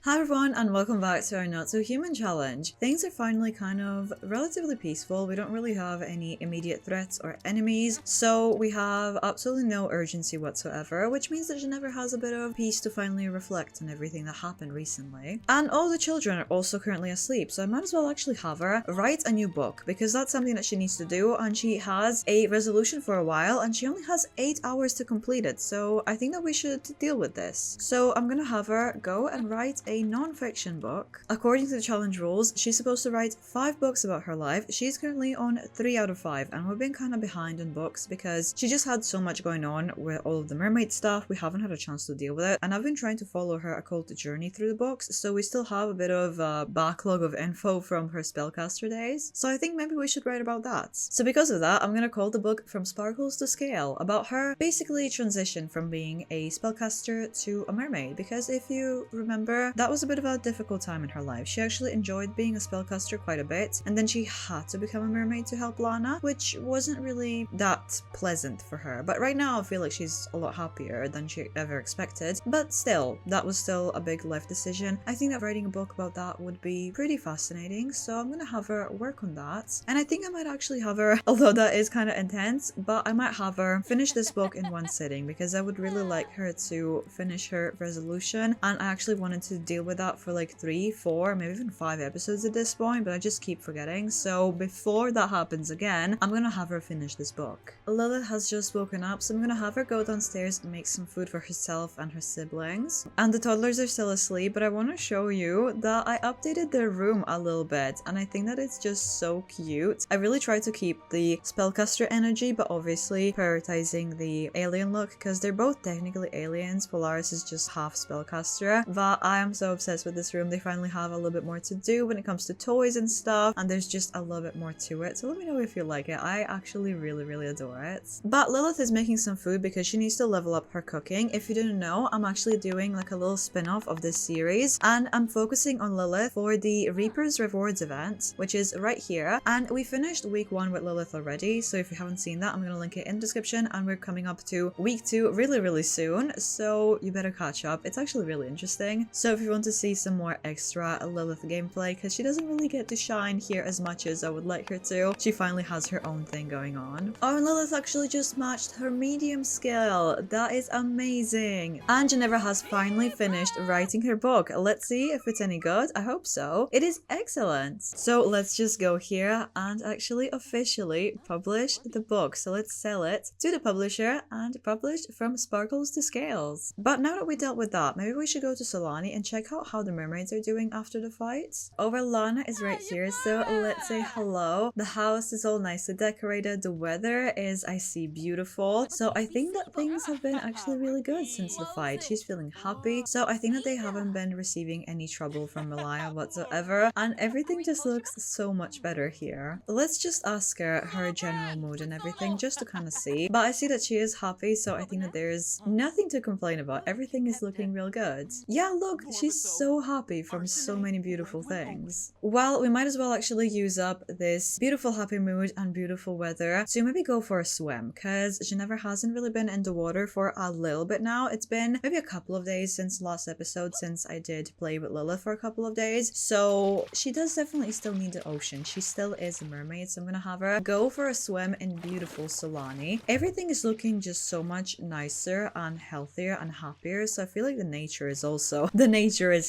Hi everyone and welcome back to our Not So Human challenge. Things are finally kind of relatively peaceful. We don't really have any immediate threats or enemies, so we have absolutely no urgency whatsoever, which means that Ginevra has a bit of peace to finally reflect on everything that happened recently. And all the children are also currently asleep, so I might as well actually have her write a new book, because that's something that she needs to do, and she has a resolution for a while, and she only has 8 hours to complete it, so I think that we should deal with this. So I'm gonna have her go and write a non-fiction book. According to the challenge rules, she's supposed to write 5 books about her life. She's currently on 3 out of 5, and we've been kind of behind on books because she just had so much going on with all of the mermaid stuff. We haven't had a chance to deal with it, and I've been trying to follow her occult journey through the books, so we still have a bit of a backlog of info from her spellcaster days. So I think maybe we should write about that. So because of that, I'm gonna call the book From Sparkles to Scale, about her basically transition from being a spellcaster to a mermaid, because if you remember, that was a bit of a difficult time in her life. She actually enjoyed being a spellcaster quite a bit, and then she had to become a mermaid to help Lana, which wasn't really that pleasant for her. But right now I feel like she's a lot happier than she ever expected, but still, that was still a big life decision. I think that writing a book about that would be pretty fascinating, so I'm gonna have her work on that. And I think I might actually have her, although that is kind of intense, but I might have her finish this book in one sitting, because I would really like her to finish her resolution, and I actually wanted to deal with that for like 3, 4, maybe even 5 episodes at this point, but I just keep forgetting. So before that happens again, I'm gonna have her finish this book. Lillith has just woken up, so I'm gonna have her go downstairs and make some food for herself and her siblings. And the toddlers are still asleep, but I want to show you that I updated their room a little bit, and I think that it's just so cute. I really try to keep the spellcaster energy, but obviously prioritizing the alien look, because they're both technically aliens. Polaris is just half spellcaster, but I am so obsessed with this room. They finally have a little bit more to do when it comes to toys and stuff, and there's just a little bit more to it, so let me know if you like it. I actually really adore it. But Lilith is making some food because she needs to level up her cooking. If you didn't know, I'm actually doing like a little spin-off of this series, and I'm focusing on Lilith for the Reaper's Rewards event, which is right here. And we finished week 1 with Lilith already, so if you haven't seen that, I'm gonna link it in the description, and we're coming up to week 2 really soon, so you better catch up. It's actually really interesting. So if you want to see some more extra Lilith gameplay, because she doesn't really get to shine here as much as I would like her to, she finally has her own thing going on. Oh, and Lilith actually just matched her medium skill. That is amazing. And Ginevra has finally finished writing her book. Let's see if it's any good. I hope so. It is excellent. So let's just go here and actually officially publish the book. So let's sell it to the publisher and publish From Sparkles to Scales. But now that we dealt with that, maybe we should go to Solani and check out how the mermaids are doing after the fights. Over Lana is right here, so let's say hello. The house is all nicely decorated. The weather is, I see, beautiful. So I think that things have been actually really good since the fight. She's feeling happy. So I think that they haven't been receiving any trouble from Malaya whatsoever, and everything just looks so much better here. Let's just ask her general mood and everything, just to kind of see. But I see that she is happy, so I think that there's nothing to complain about. Everything is looking real good. Yeah, look, she's so happy from so many beautiful things. Well, we might as well actually use up this beautiful happy mood and beautiful weather to maybe go for a swim, because Ginevra hasn't really been in the water for a little bit now. It's been maybe a couple of days since last episode, since I did play with Lilith for a couple of days, so she does definitely still need the ocean. She still is a mermaid, so I'm gonna have her go for a swim in beautiful Solani. Everything is looking just so much nicer and healthier and happier, so I feel like the nature is also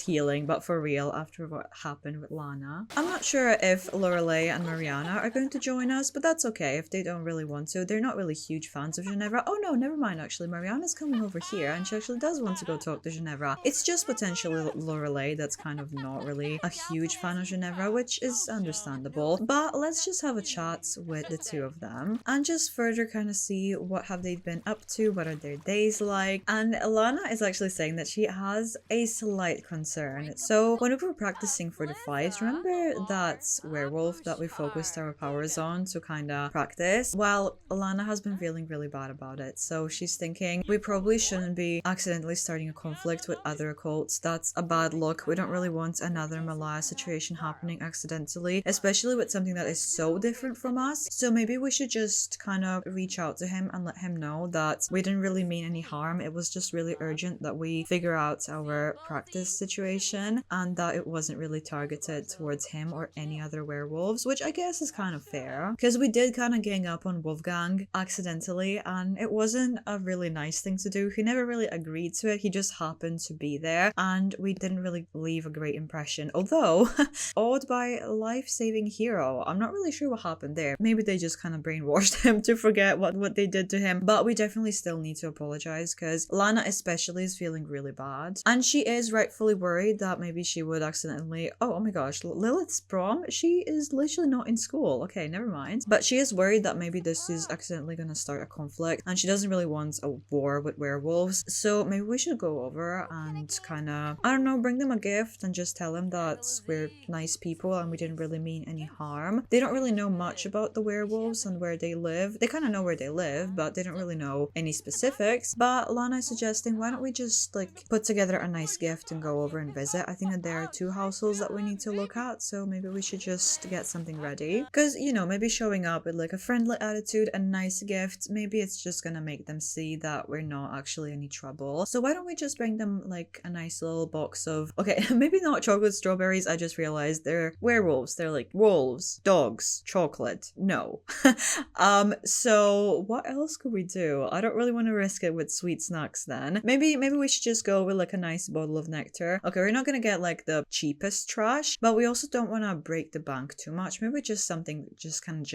healing, but for real, after what happened with Lana. I'm not sure if Lorelei and Mariana are going to join us, but that's okay if they don't really want to. They're not really huge fans of Ginevra. Oh no, never mind, actually. Mariana's coming over here, and she actually does want to go talk to Ginevra. It's just potentially Lorelei that's kind of not really a huge fan of Ginevra, which is understandable. But let's just have a chat with the two of them and just further kind of see what have they been up to, what are their days like. And Lana is actually saying that she has a slight concern. So when we were practicing for the fight, remember that werewolf that we focused our powers on to kind of practice? Well, Lana has been feeling really bad about it, so she's thinking we probably shouldn't be accidentally starting a conflict with other occults. That's a bad look. We don't really want another Malaya situation happening accidentally, especially with something that is so different from us. So maybe we should just kind of reach out to him and let him know that we didn't really mean any harm. It was just really urgent that we figure out our practice this situation and that it wasn't really targeted towards him or any other werewolves, which I guess is kind of fair because we did kind of gang up on Wolfgang accidentally and it wasn't a really nice thing to do. He never really agreed to it. He just happened to be there and we didn't really leave a great impression. Although, awed by life-saving hero. I'm not really sure what happened there. Maybe they just kind of brainwashed him to forget what they did to him. But we definitely still need to apologize because Lana especially is feeling really bad. And she is rightfully worried that maybe she would accidentally... Oh my gosh, Lilith's prom? She is literally not in school. Okay, never mind. But she is worried that maybe this is accidentally going to start a conflict and she doesn't really want a war with werewolves. So maybe we should go over and kind of, I don't know, bring them a gift and just tell them that we're nice people and we didn't really mean any harm. They don't really know much about the werewolves and where they live. They kind of know where they live, but they don't really know any specifics. But Lana is suggesting, why don't we just like put together a nice gift and go over and visit? I think that there are 2 households that we need to look at, so maybe we should just get something ready. Because, you know, maybe showing up with like a friendly attitude and nice gift, maybe it's just gonna make them see that we're not actually any trouble. So why don't we just bring them like a nice little box of, okay, maybe not chocolate strawberries, I just realized they're werewolves. They're like wolves, dogs, chocolate. No. So what else could we do? I don't really want to risk it with sweet snacks then. Maybe we should just go with like a nice bottle of nectar. Okay, we're not gonna get like the cheapest trash, but we also don't want to break the bank too much. Maybe just something just kind of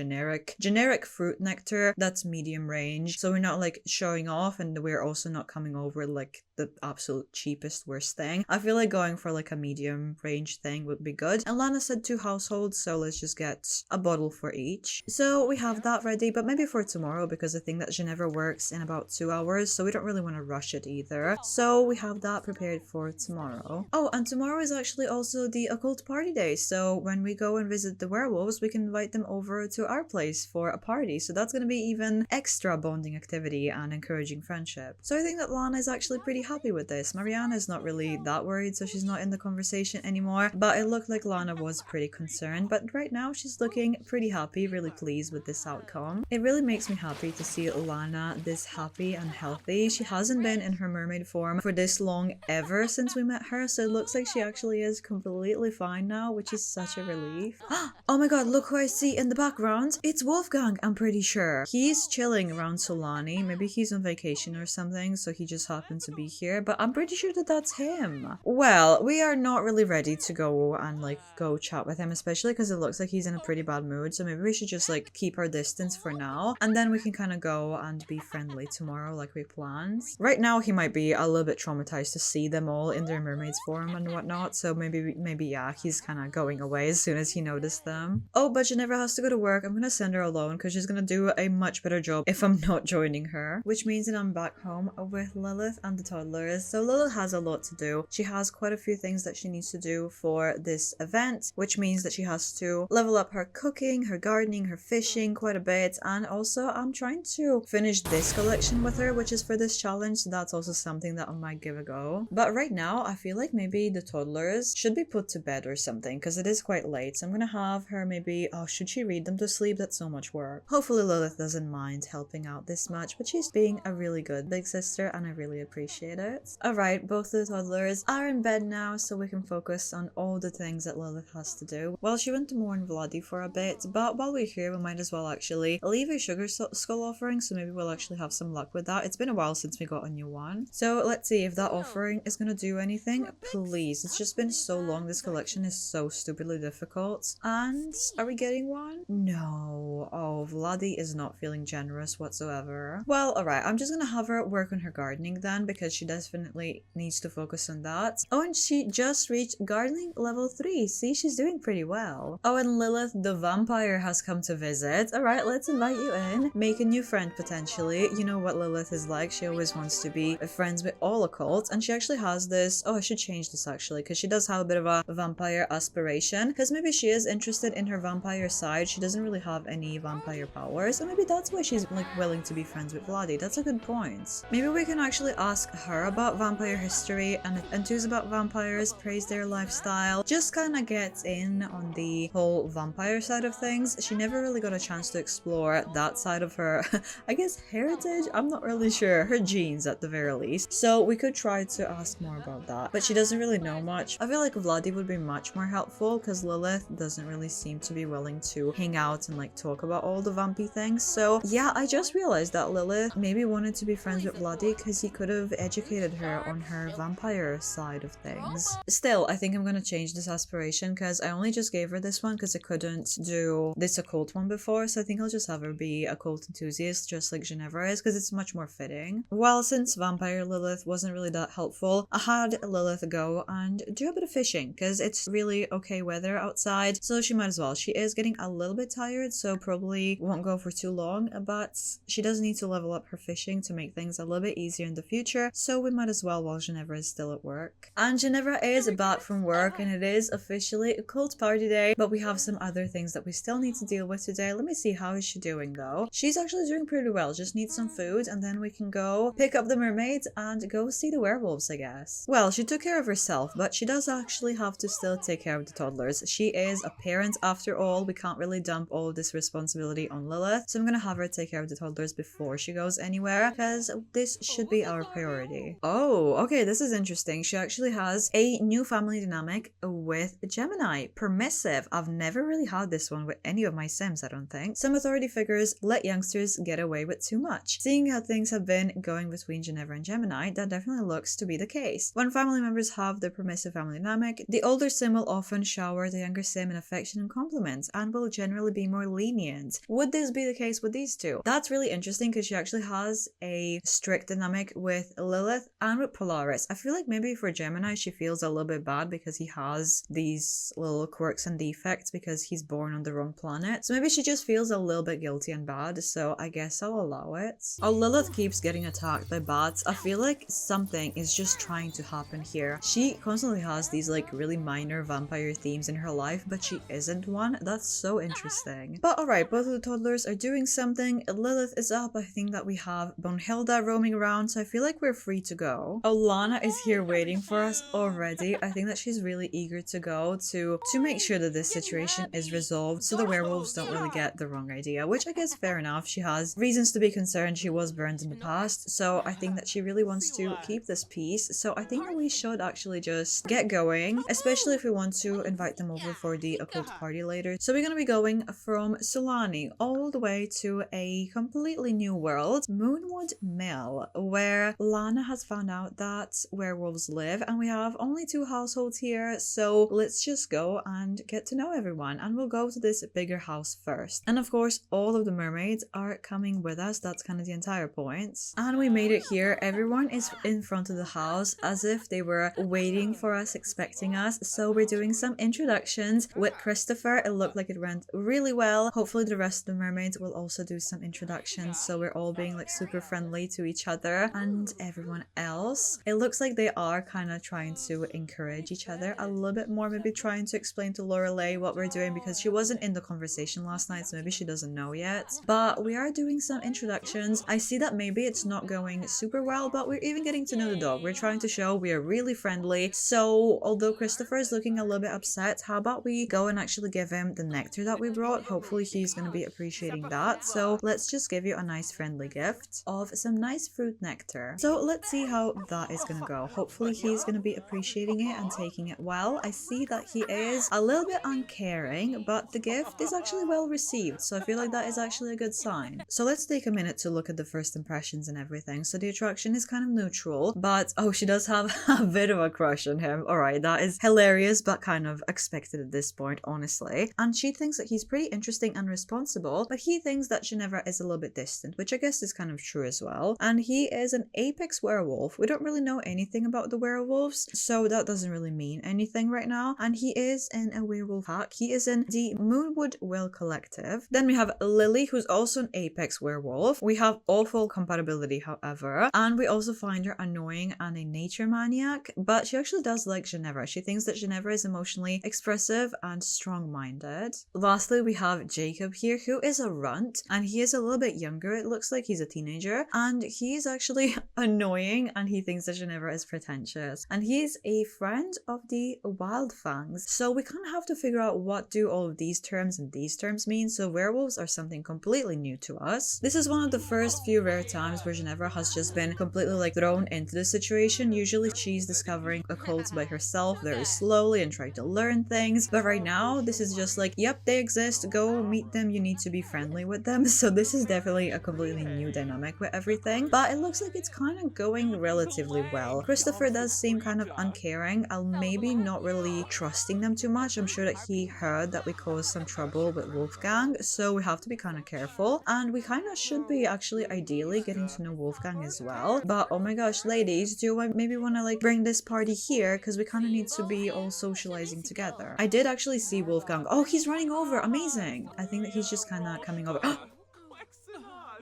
generic fruit nectar that's medium range. So we're not like showing off and we're also not coming over like the absolute cheapest worst thing. I feel like going for like a medium range thing would be good. And Lana said 2 households, so let's just get a bottle for each. So we have that ready, but maybe for tomorrow because I think that Geneva works in about 2 hours, so we don't really want to rush it either. So we have that prepared for tomorrow. Oh, and tomorrow is actually also the occult party day, so when we go and visit the werewolves, we can invite them over to our place for a party. So that's going to be even extra bonding activity and encouraging friendship. So I think that Lana is actually pretty happy with this. Mariana is not really that worried, so she's not in the conversation anymore, but it looked like Lana was pretty concerned. But right now she's looking pretty happy, really pleased with this outcome. It really makes me happy to see Lana this happy and healthy. She hasn't been in her mermaid form for this long ever since we met her, so it looks like she actually is completely fine now, which is such a relief. Oh my god, look who I see in the background. It's Wolfgang, I'm pretty sure. He's chilling around Solani. Maybe he's on vacation or something, so he just happened to be here, but I'm pretty sure that that's him. Well, we are not really ready to go and like go chat with him, especially because it looks like he's in a pretty bad mood, so maybe we should just like keep our distance for now and then we can kind of go and be friendly tomorrow like we planned. Right now he might be a little bit traumatized to see them all in their mermaid's form and whatnot, so maybe yeah, he's kind of going away as soon as he noticed them. Oh, but Geneva has to go to work. I'm gonna send her alone because she's gonna do a much better job if I'm not joining her, which means that I'm back home with Lilith and the toddlers. So Lilith has a lot to do. She has quite a few things that she needs to do for this event, which means that she has to level up her cooking, her gardening, her fishing quite a bit, and also I'm trying to finish this collection with her, which is for this challenge, so that's also something that I might give a go. But right now I feel like maybe the toddlers should be put to bed or something because it is quite late, so I'm gonna have her maybe, oh, should she read them to sleep? That's so much work. Hopefully Lilith doesn't mind helping out this much, but she's being a really good big sister and I really appreciate it. Alright, both the toddlers are in bed now, so we can focus on all the things that Lilith has to do. Well, she went to mourn Vladi for a bit, but while we're here we might as well actually leave a sugar skull offering, so maybe we'll actually have some luck with that. It's been a while since we got a new one, so let's see if that offering is gonna do anything. Please, it's just been so long. This collection is so stupidly difficult. And are we getting one? No. Oh, Vladi is not feeling generous whatsoever. Well, alright, I'm just gonna have her work on her gardening then, because she definitely needs to focus on that. Oh, and she just reached gardening level 3. See, she's doing pretty well. Oh, and Lilith the vampire has come to visit. Alright, let's invite you in. Make a new friend potentially. You know what Lilith is like. She always wants to be friends with all occults, and she actually has this, oh, I should change this actually, because she does have a bit of a vampire aspiration, because maybe she is interested in her vampire side. She doesn't really have any vampire powers, so maybe that's why she's like willing to be friends with Vladi. That's a good point. Maybe we can actually ask her her about vampire history and enthused about vampires, praise their lifestyle, just kind of gets in on the whole vampire side of things. She never really got a chance to explore that side of her, I guess, heritage? I'm not really sure. Her genes at the very least. So we could try to ask more about that. But she doesn't really know much. I feel like Vladdy would be much more helpful because Lillith doesn't really seem to be willing to hang out and like talk about all the vampy things. So yeah, I just realized that Lillith maybe wanted to be friends with Vladdy because he could have educated her on her vampire side of things. Still, I think I'm gonna change this aspiration because I only just gave her this one because I couldn't do this occult one before, so I think I'll just have her be a cult enthusiast just like Ginevra is because it's much more fitting. Well, since vampire Lillith wasn't really that helpful, I had Lillith go and do a bit of fishing because it's really okay weather outside, so she might as well. She is getting a little bit tired, so probably won't go for too long, but she does need to level up her fishing to make things a little bit easier in the future, so we might as well while Ginevra is still at work. And Ginevra is back from work and it is officially a cult party day, but we have some other things that we still need to deal with today. Let me see, how is she doing though? She's actually doing pretty well, just needs some food and then we can go pick up the mermaids and go see the werewolves, I guess. Well, she took care of herself, but she does actually have to still take care of the toddlers. She is a parent after all. We can't really dump all of this responsibility on Lillith, so I'm gonna have her take care of the toddlers before she goes anywhere because this should be our priority. Oh, okay, this is interesting. She actually has a new family dynamic with Gemini. Permissive. I've never really had this one with any of my Sims, I don't think. Some authority figures let youngsters get away with too much. Seeing how things have been going between Ginevra and Gemini, that definitely looks to be the case. When family members have the permissive family dynamic, the older Sim will often shower the younger Sim in affection and compliments and will generally be more lenient. Would this be the case with these two? That's really interesting because she actually has a strict dynamic with Lillith and with Polaris. I feel like maybe for Gemini she feels a little bit bad because he has these little quirks and defects because he's born on the wrong planet. So maybe she just feels a little bit guilty and bad, so I guess I'll allow it. Oh, Lillith keeps getting attacked by bats. I feel like something is just trying to happen here. She constantly has these like really minor vampire themes in her life, but she isn't one. That's so interesting. But alright, both of the toddlers are doing something. Lillith is up. I think that we have Bonhilda roaming around, so I feel like we're free to go. Oh, Lana is here waiting for us already. I think that she's really eager to go to make sure that this situation is resolved so the werewolves don't really get the wrong idea, which I guess fair enough. She has reasons to be concerned. She was burned in the past, so I think that she really wants to keep this peace. So I think that we should actually just get going, especially if we want to invite them over for the occult party later. So we're going to be going from Solani all the way to a completely new world, Moonwood Mill, where Lana has found out that werewolves live, and we have only 2 households here, so let's just go and get to know everyone, and we'll go to this bigger house first. And of course, all of the mermaids are coming with us. That's kind of the entire point. And we made it here. Everyone is in front of the house as if they were waiting for us, expecting us. So we're doing some introductions with Christopher. It looked like it went really well. Hopefully the rest of the mermaids will also do some introductions, so we're all being like super friendly to each other and everyone else. It looks like they are kind of trying to encourage each other a little bit more, maybe trying to explain to Lorelei what we're doing because she wasn't in the conversation last night, so maybe she doesn't know yet. But we are doing some introductions. I see that maybe it's not going super well, but we're even getting to know the dog. We're trying to show we are really friendly. So although Christopher is looking a little bit upset, how about we go and actually give him the nectar that we brought? Hopefully he's going to be appreciating that. So let's just give you a nice friendly gift of some nice fruit nectar. So let's see how that is going to go. Hopefully he's going to be appreciating it and taking it well. I see that he is a little bit uncaring, but the gift is actually well received, so I feel like that is actually a good sign. So let's take a minute to look at the first impressions and everything. So the attraction is kind of neutral, but oh, she does have a bit of a crush on him. Alright, that is hilarious, but kind of expected at this point, honestly. And she thinks that he's pretty interesting and responsible, but he thinks that Ginevra is a little bit distant, which I guess is kind of true as well. And he is an apex werewolf. We don't really know anything about the werewolves, so that doesn't really mean anything right now. And he is in a werewolf pack. He is in the Moonwood Will Collective. Then we have Lily, who's also an apex werewolf. We have awful compatibility, however, and we also find her annoying and a nature maniac, but she actually does like Ginevra. She thinks that Ginevra is emotionally expressive and strong-minded. Lastly, we have Jacob here, who is a runt, and he is a little bit younger. It looks like he's a teenager, and he is actually annoying annoying and he thinks that Ginevra is pretentious. And he's a friend of the Wildfangs. So we kind of have to figure out what do all of these terms and these terms mean. So werewolves are something completely new to us. This is one of the first few rare times where Ginevra has just been completely like thrown into the situation. Usually she's discovering occults by herself very slowly and trying to learn things. But right now, this is just like, yep, they exist. Go meet them. You need to be friendly with them. So this is definitely a completely new dynamic with everything. But it looks like it's kind of going relatively well. Christopher does seem kind of uncaring. I'll maybe not really trusting them too much. I'm sure that he heard that we caused some trouble with Wolfgang, so we have to be kind of careful. And we kind of should be actually ideally getting to know Wolfgang as well. But oh my gosh, ladies, do I maybe want to like bring this party here because we kind of need to be all socializing together. I did actually see Wolfgang. Oh, he's running over. Amazing. I think that he's just kind of coming over.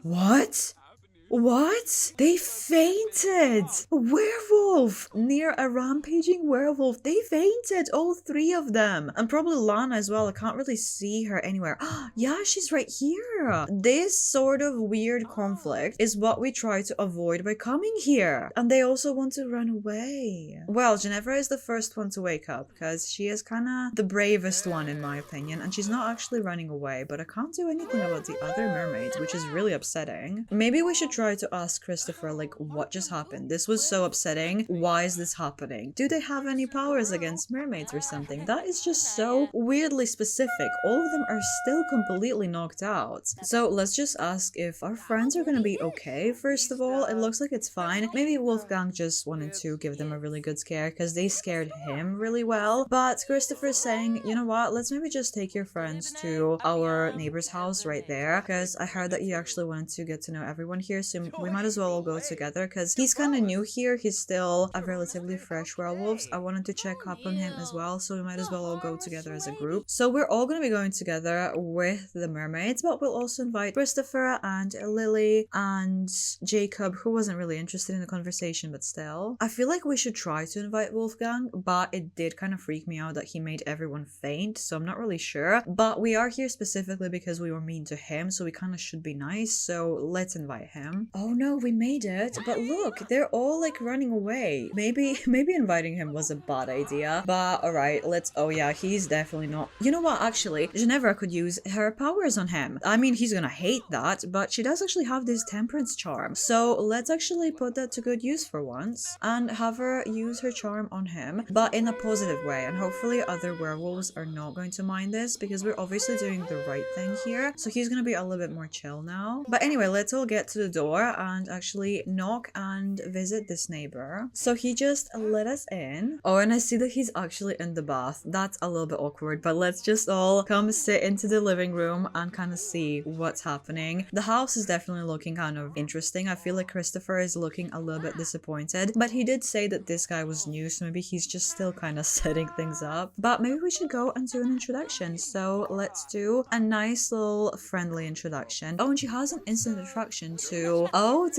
What? What? They fainted! A werewolf! Near a rampaging werewolf. They fainted! All three of them! And probably Lana as well. I can't really see her anywhere. Yeah, she's right here! This sort of weird conflict is what we try to avoid by coming here. And they also want to run away. Well, Ginevra is the first one to wake up because she is kind of the bravest one in my opinion. And she's not actually running away, but I can't do anything about the other mermaids, which is really upsetting. Maybe we should try to ask Christopher like what just happened. This was so upsetting. Why is this happening? Do they have any powers against mermaids or something? That is just so weirdly specific. All of them are still completely knocked out. So let's just ask if our friends are gonna be okay. First of all, it looks like it's fine. Maybe Wolfgang just wanted to give them a really good scare because they scared him really well. But Christopher's saying, you know what, let's maybe just take your friends to our neighbor's house right there because I heard that you actually wanted to get to know everyone here, so we might as well all go together because he's kind of new here. He's still a relatively fresh werewolf. I wanted to check up on him as well, so we might as well all go together as a group. So we're all going to be going together with the mermaids, but we'll also invite Christopher and Lily and Jacob, who wasn't really interested in the conversation, but still. I feel like we should try to invite Wolfgang, but it did kind of freak me out that he made everyone faint, so I'm not really sure. But we are here specifically because we were mean to him, so we kind of should be nice, so let's invite him. Oh no, we made it. But look, they're all like running away. Maybe inviting him was a bad idea. But alright, let's... Oh yeah, he's definitely not... You know what, actually, Ginevra could use her powers on him. I mean, he's gonna hate that, but she does actually have this temperance charm. So let's actually put that to good use for once and have her use her charm on him, but in a positive way. And hopefully other werewolves are not going to mind this because we're obviously doing the right thing here. So he's gonna be a little bit more chill now. But anyway, let's all get to the door and actually knock and visit this neighbor. So he just let us in. Oh, and I see that he's actually in the bath. That's a little bit awkward, but let's just all come sit into the living room and kind of see what's happening. The house is definitely looking kind of interesting. I feel like Christopher is looking a little bit disappointed, but he did say that this guy was new, so maybe he's just still kind of setting things up. But maybe we should go and do an introduction. So let's do a nice little friendly introduction. Oh, and she has an instant attraction to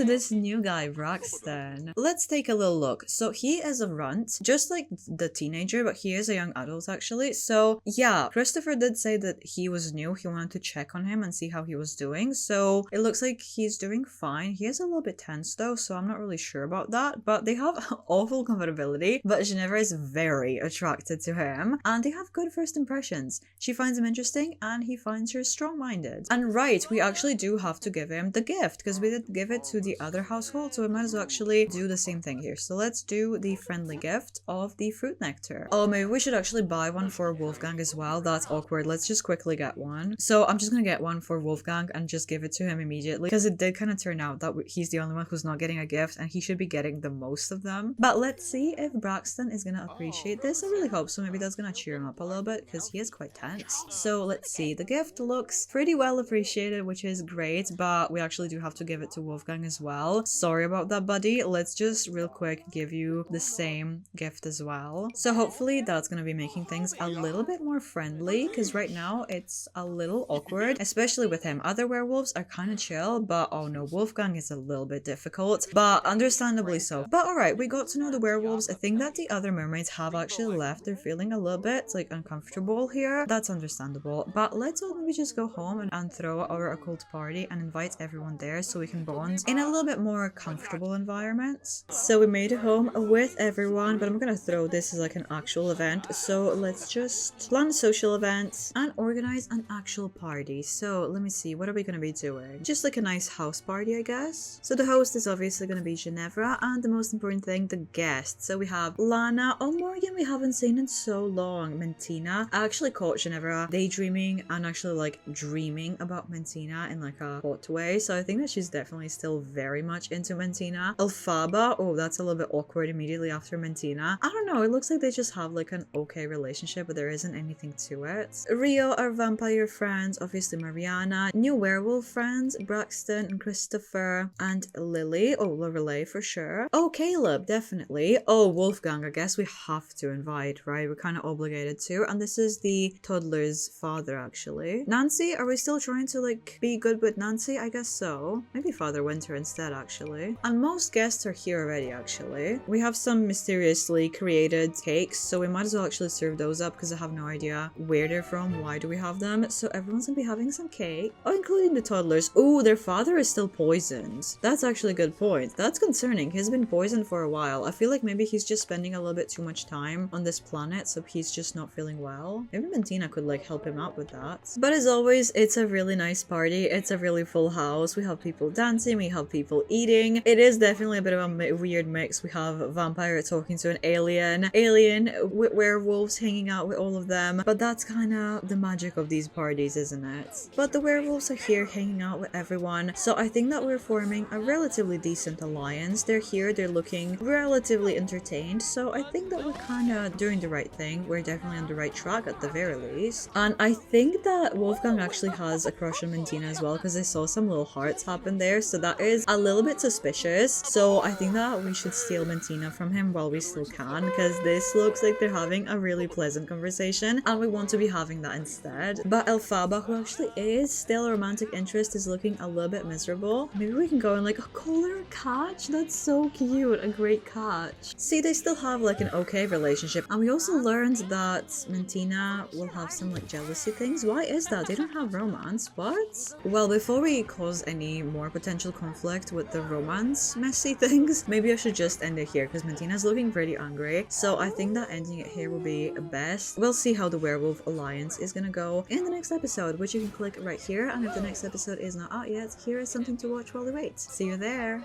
this new guy, Braxton. Let's take a little look. So he is a runt, just like the teenager, but he is a young adult actually. So yeah, Christopher did say that he was new. He wanted to check on him and see how he was doing. So it looks like he's doing fine. He is a little bit tense though, so I'm not really sure about that. But they have awful compatibility. But Ginevra is very attracted to him. And they have good first impressions. She finds him interesting and he finds her strong-minded. And right, we actually do have to give him the gift because we did give it to the other household, so we might as well actually do the same thing here. So let's do the friendly gift of the fruit nectar. Oh, maybe we should actually buy one for Wolfgang as well. That's awkward. Let's just quickly get one. So I'm just gonna get one for Wolfgang and just give it to him immediately because it did kind of turn out that he's the only one who's not getting a gift and he should be getting the most of them. But let's see if Braxton is gonna appreciate this. I really hope so. Maybe that's gonna cheer him up a little bit because he is quite tense. So let's see. The gift looks pretty well appreciated, which is great, but we actually do have to give it to Wolfgang as well. Sorry about that, buddy. Let's just real quick give you the same gift as well. So hopefully that's gonna be making things a little bit more friendly because right now it's a little awkward, especially with him. Other werewolves are kind of chill, but oh no, Wolfgang is a little bit difficult, but understandably so. But alright, we got to know the werewolves. I think that the other mermaids have actually left. They're feeling a little bit like uncomfortable here. That's understandable. But let's all maybe just go home and throw our occult party and invite everyone there so we can strong bonds in a little bit more comfortable environments. So we made it home with everyone, but I'm gonna throw this as like an actual event. So let's just plan social events and organize an actual party. So let me see, what are we gonna be doing? Just like a nice house party, I guess. So the host is obviously gonna be Ginevra, and the most important thing, the guests. So we have Lana. Oh, Morgan, we haven't seen in so long. Mentina. I actually caught Ginevra daydreaming and actually like dreaming about Mentina in like a hot way. So I think that she's definitely still very much into Mentina. Elphaba. Oh, that's a little bit awkward immediately after Mentina. I don't know. It looks like they just have like an okay relationship, but there isn't anything to it. Rio, our vampire friends. Obviously Mariana. New werewolf friends. Braxton and Christopher and Lily. Oh, Lorelei for sure. Oh, Caleb, definitely. Oh, Wolfgang, I guess we have to invite, right? We're kind of obligated to. And this is the toddler's father, actually. Nancy, are we still trying to, like, be good with Nancy? I guess so. Maybe Father Winter instead, actually. And most guests are here already, actually. We have some mysteriously created cakes, so we might as well actually serve those up because I have no idea where they're from. Why do we have them? So everyone's gonna be having some cake. Oh, including the toddlers. Oh, their father is still poisoned. That's actually a good point. That's concerning. He's been poisoned for a while. I feel like maybe he's just spending a little bit too much time on this planet, so he's just not feeling well. Maybe Mentina could like help him out with that. But as always, it's a really nice party. It's a really full house. We have people dancing, we have people eating. It is definitely a bit of a weird mix. We have a vampire talking to an alien with werewolves hanging out with all of them. But that's kind of the magic of these parties, isn't it? But the werewolves are here hanging out with everyone, so I think that we're forming a relatively decent alliance. They're here, they're looking relatively entertained, so I think that we're kind of doing the right thing. We're definitely on the right track at the very least. And I think that Wolfgang actually has a crush on Mentina as well, because I saw some little hearts happen there, so that is a little bit suspicious. So I think that we should steal Mentina from him while we still can, because this looks like they're having a really pleasant conversation and we want to be having that instead. But Elphaba, who actually is still a romantic interest, is looking a little bit miserable. Maybe we can go and like call her a catch. That's so cute. A great catch. See, they still have like an okay relationship. And we also learned that Mentina will have some like jealousy things. Why is that? They don't have romance. What? Well, before we cause any more potential conflict with the romance messy things, maybe I should just end it here because Mentina's looking pretty angry. So I think that ending it here will be best. We'll see how the werewolf alliance is gonna go in the next episode, which you can click right here. And if the next episode is not out yet, here is something to watch while we wait. See you there.